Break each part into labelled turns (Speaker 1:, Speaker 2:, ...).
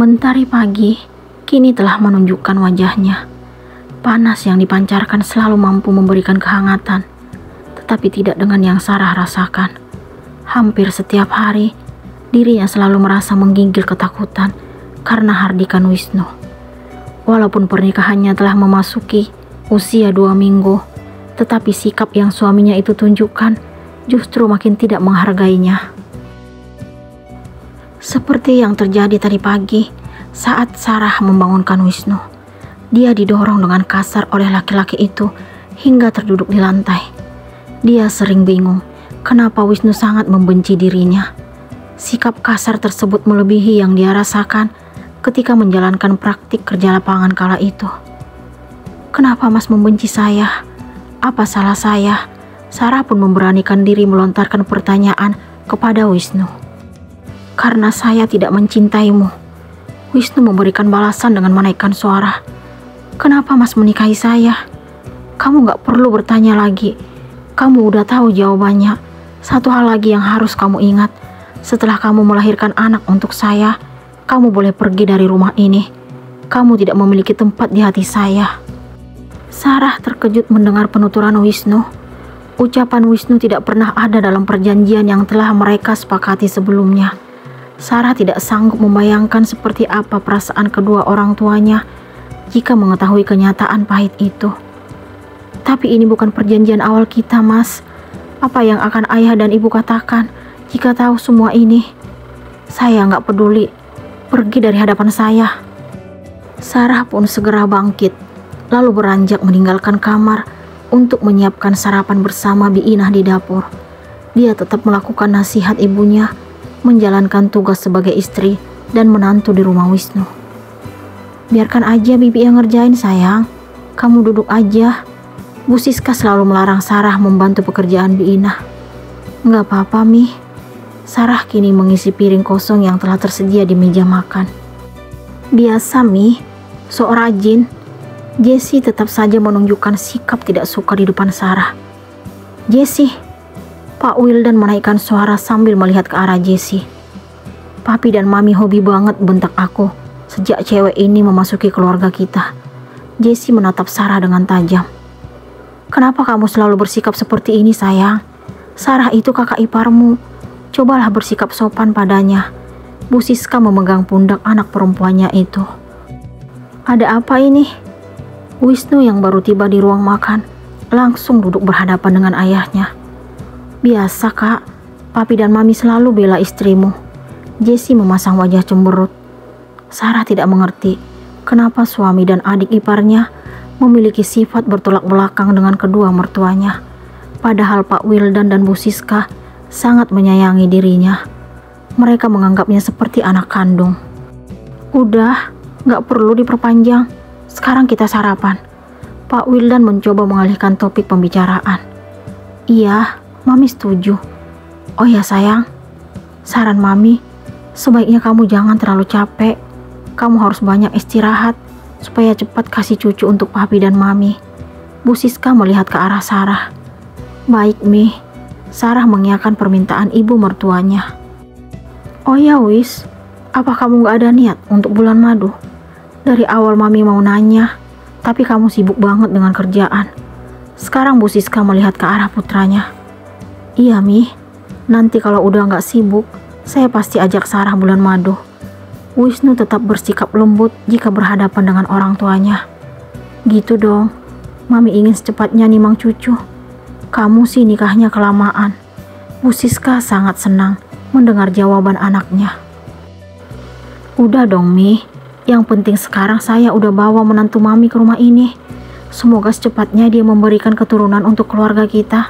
Speaker 1: Mentari pagi kini telah menunjukkan wajahnya. Panas yang dipancarkan selalu mampu memberikan kehangatan, tetapi tidak dengan yang Sarah rasakan. Hampir setiap hari, dirinya selalu merasa menggigil ketakutan karena hardikan Wisnu. Walaupun pernikahannya telah memasuki usia 2 minggu, tetapi sikap yang suaminya itu tunjukkan justru makin tidak menghargainya. Seperti yang terjadi tadi pagi saat Sarah membangunkan Wisnu. Dia didorong dengan kasar oleh laki-laki itu hingga terduduk di lantai. Dia sering bingung kenapa Wisnu sangat membenci dirinya. Sikap kasar tersebut melebihi yang dia rasakan ketika menjalankan praktik kerja lapangan kala itu. "Kenapa Mas membenci saya? Apa salah saya?" Sarah pun memberanikan diri melontarkan pertanyaan kepada Wisnu. "Karena saya tidak mencintaimu." Wisnu memberikan balasan dengan menaikkan suara. "Kenapa Mas menikahi saya? Kamu gak perlu bertanya lagi. Kamu udah tahu jawabannya. Satu hal lagi yang harus kamu ingat. Setelah kamu melahirkan anak untuk saya, kamu boleh pergi dari rumah ini. Kamu tidak memiliki tempat di hati saya." Sarah terkejut mendengar penuturan Wisnu. Ucapan Wisnu tidak pernah ada dalam perjanjian yang telah mereka sepakati sebelumnya. Sarah tidak sanggup membayangkan seperti apa perasaan kedua orang tuanya jika mengetahui kenyataan pahit itu. "Tapi ini bukan perjanjian awal kita, Mas. Apa yang akan ayah dan ibu katakan jika tahu semua ini?" "Saya nggak peduli. Pergi dari hadapan saya." Sarah pun segera bangkit, lalu beranjak meninggalkan kamar untuk menyiapkan sarapan bersama Biinah di dapur. Dia tetap melakukan nasihat ibunya, menjalankan tugas sebagai istri dan menantu di rumah Wisnu. "Biarkan aja Bibi yang ngerjain sayang. Kamu duduk aja." Bu Siska selalu melarang Sarah membantu pekerjaan Biinah. "Nggak apa-apa Mi." Sarah kini mengisi piring kosong yang telah tersedia di meja makan. "Biasa Mi, sok rajin." Jessie tetap saja menunjukkan sikap tidak suka di depan Sarah. "Jessie." Pak Wildan menaikkan suara sambil melihat ke arah Jessie. "Papi dan Mami hobi banget bentak aku sejak cewek ini memasuki keluarga kita." Jessie menatap Sarah dengan tajam. "Kenapa kamu selalu bersikap seperti ini sayang? Sarah itu kakak iparmu. Cobalah bersikap sopan padanya." Bu Siska memegang pundak anak perempuannya itu. "Ada apa ini?" Wisnu yang baru tiba di ruang makan langsung duduk berhadapan dengan ayahnya. "Biasa Kak, Papi dan Mami selalu bela istrimu." Jessie memasang wajah cemberut. Sarah tidak mengerti kenapa suami dan adik iparnya memiliki sifat bertolak belakang dengan kedua mertuanya. Padahal Pak Wildan dan Bu Siska sangat menyayangi dirinya. Mereka menganggapnya seperti anak kandung. "Udah, gak perlu diperpanjang. Sekarang kita sarapan." Pak Wildan mencoba mengalihkan topik pembicaraan. "Iya, Mami setuju. Oh ya sayang, saran Mami, sebaiknya kamu jangan terlalu capek. Kamu harus banyak istirahat supaya cepat kasih cucu untuk Papi dan Mami." Bu Siska melihat ke arah Sarah. "Baik Mi." Sarah mengiyakan permintaan ibu mertuanya. "Oh ya Wis, apa kamu gak ada niat untuk bulan madu? Dari awal Mami mau nanya, tapi kamu sibuk banget dengan kerjaan." Sekarang Bu Siska melihat ke arah putranya. "Iya Mi, nanti kalau udah gak sibuk, saya pasti ajak Sarah bulan madu." Wisnu tetap bersikap lembut jika berhadapan dengan orang tuanya. "Gitu dong, Mami ingin secepatnya nimang cucu. Kamu sih nikahnya kelamaan." Bu Siska sangat senang mendengar jawaban anaknya. "Udah dong Mi, yang penting sekarang saya udah bawa menantu Mami ke rumah ini. Semoga secepatnya dia memberikan keturunan untuk keluarga kita."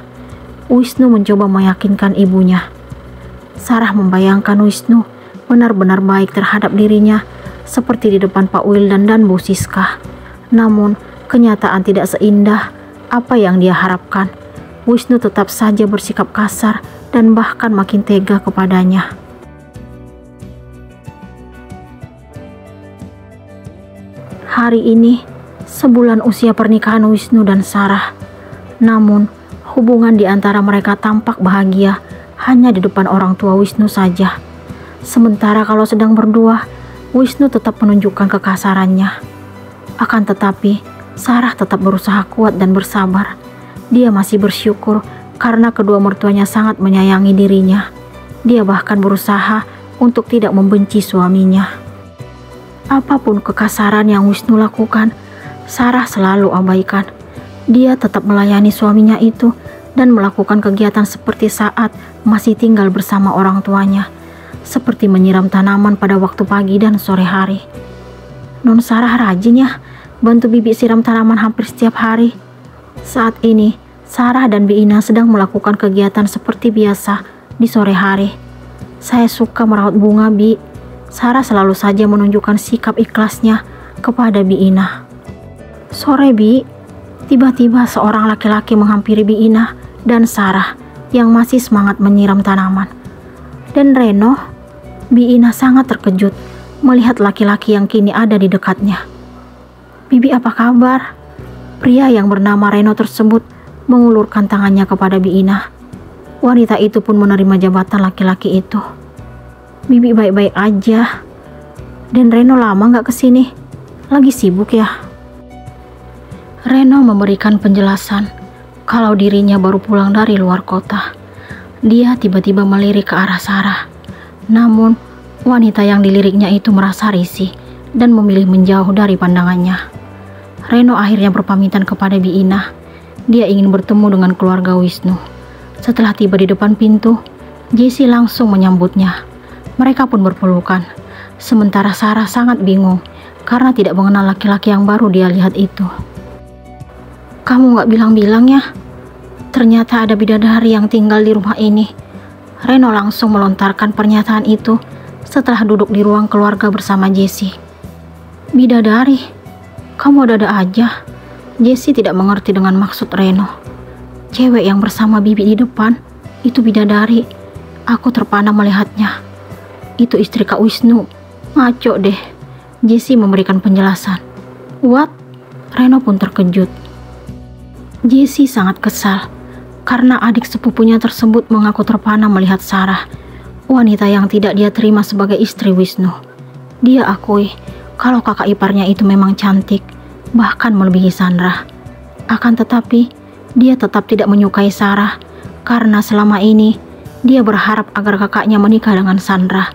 Speaker 1: Wisnu mencoba meyakinkan ibunya. Sarah membayangkan Wisnu benar-benar baik terhadap dirinya seperti di depan Pak Wildan dan Bu Siska. Namun kenyataan tidak seindah apa yang dia harapkan. Wisnu tetap saja bersikap kasar dan bahkan makin tega kepadanya. Hari ini sebulan usia pernikahan Wisnu dan Sarah. Namun hubungan di antara mereka tampak bahagia hanya di depan orang tua Wisnu saja. Sementara kalau sedang berdua, Wisnu tetap menunjukkan kekasarannya. Akan tetapi, Sarah tetap berusaha kuat dan bersabar. Dia masih bersyukur karena kedua mertuanya sangat menyayangi dirinya. Dia bahkan berusaha untuk tidak membenci suaminya. Apapun kekasaran yang Wisnu lakukan, Sarah selalu abaikan. Dia tetap melayani suaminya itu dan melakukan kegiatan seperti saat masih tinggal bersama orang tuanya, seperti menyiram tanaman pada waktu pagi dan sore hari. Non Sarah rajin ya bantu Bibi siram tanaman hampir setiap hari. Saat ini, Sarah dan Bi Ina sedang melakukan kegiatan seperti biasa di sore hari. Saya suka merawat bunga, Bi. Sarah selalu saja menunjukkan sikap ikhlasnya kepada Bi Ina. Sore, Bi, tiba-tiba seorang laki-laki menghampiri Bi Ina dan Sarah yang masih semangat menyiram tanaman. Dan Reno, Bi Ina sangat terkejut melihat laki-laki yang kini ada di dekatnya. Bibi, apa kabar? Pria yang bernama Reno tersebut mengulurkan tangannya kepada Bi Ina. Wanita itu pun menerima jabatan laki-laki itu. Bibi baik-baik aja. Dan Reno lama gak kesini? Lagi sibuk ya? Reno memberikan penjelasan kalau dirinya baru pulang dari luar kota. Dia tiba-tiba melirik ke arah Sarah. Namun, wanita yang diliriknya itu merasa risih dan memilih menjauh dari pandangannya. Reno akhirnya berpamitan kepada Bi Ina. Dia ingin bertemu dengan keluarga Wisnu. Setelah tiba di depan pintu, Jessie langsung menyambutnya. Mereka pun berpelukan. Sementara Sarah sangat bingung karena tidak mengenal laki-laki yang baru dia lihat itu. Kamu gak bilang-bilang ya? Ternyata ada bidadari yang tinggal di rumah ini. Reno langsung melontarkan pernyataan itu setelah duduk di ruang keluarga bersama Jessie. Bidadari? Kamu ada-ada aja. Jessie tidak mengerti dengan maksud Reno. Cewek yang bersama Bibi di depan, itu bidadari. Aku terpana melihatnya. Itu istri Kak Wisnu. Ngaco deh. Jessie memberikan penjelasan. What? Reno pun terkejut. Jessie sangat kesal karena adik sepupunya tersebut mengaku terpana melihat Sarah, wanita yang tidak dia terima sebagai istri Wisnu. Dia akui kalau kakak iparnya itu memang cantik, bahkan melebihi Sandra. Akan tetapi, dia tetap tidak menyukai Sarah karena selama ini dia berharap agar kakaknya menikah dengan Sandra.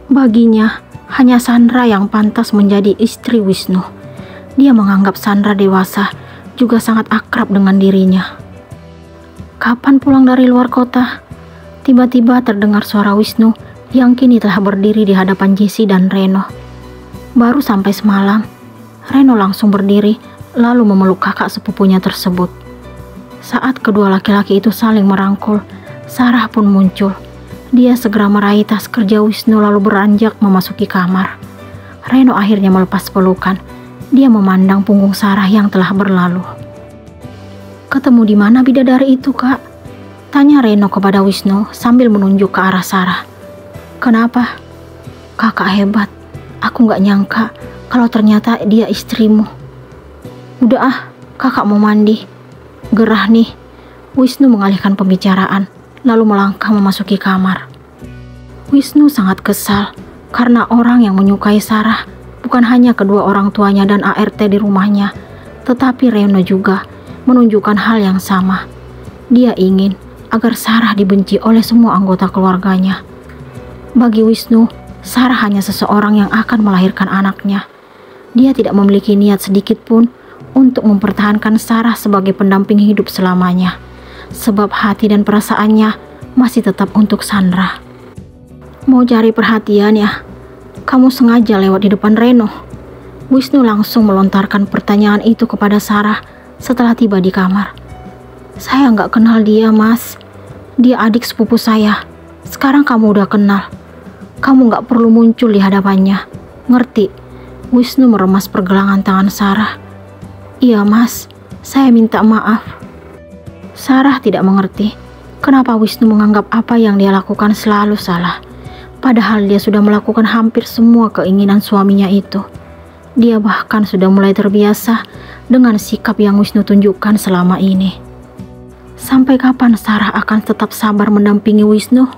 Speaker 1: Baginya, hanya Sandra yang pantas menjadi istri Wisnu. Dia menganggap Sandra dewasa, juga sangat akrab dengan dirinya. Kapan pulang dari luar kota? Tiba-tiba terdengar suara Wisnu yang kini telah berdiri di hadapan Jessie dan Reno. Baru sampai semalam, Reno langsung berdiri lalu memeluk kakak sepupunya tersebut. Saat kedua laki-laki itu saling merangkul, Sarah pun muncul. Dia segera meraih tas kerja Wisnu lalu beranjak memasuki kamar. Reno akhirnya melepas pelukan. Dia memandang punggung Sarah yang telah berlalu. Ketemu di mana bidadari itu, Kak? Tanya Reno kepada Wisnu sambil menunjuk ke arah Sarah. Kenapa? Kakak hebat. Aku gak nyangka kalau ternyata dia istrimu. Udah ah, kakak mau mandi. Gerah nih. Wisnu mengalihkan pembicaraan lalu melangkah memasuki kamar. Wisnu sangat kesal karena orang yang menyukai Sarah bukan hanya kedua orang tuanya dan ART di rumahnya, tetapi Reno juga menunjukkan hal yang sama. Dia ingin agar Sarah dibenci oleh semua anggota keluarganya. Bagi Wisnu, Sarah hanya seseorang yang akan melahirkan anaknya. Dia tidak memiliki niat sedikit pun untuk mempertahankan Sarah sebagai pendamping hidup selamanya, sebab hati dan perasaannya masih tetap untuk Sandra. Mau cari perhatian ya? Kamu sengaja lewat di depan Reno? Wisnu langsung melontarkan pertanyaan itu kepada Sarah setelah tiba di kamar. Saya nggak kenal dia, Mas. Dia adik sepupu saya. Sekarang kamu udah kenal. Kamu nggak perlu muncul di hadapannya. Ngerti? Wisnu meremas pergelangan tangan Sarah. Iya, Mas. Saya minta maaf. Sarah tidak mengerti kenapa Wisnu menganggap apa yang dia lakukan selalu salah. Padahal dia sudah melakukan hampir semua keinginan suaminya itu. Dia bahkan sudah mulai terbiasa dengan sikap yang Wisnu tunjukkan selama ini. Sampai kapan Sarah akan tetap sabar mendampingi Wisnu?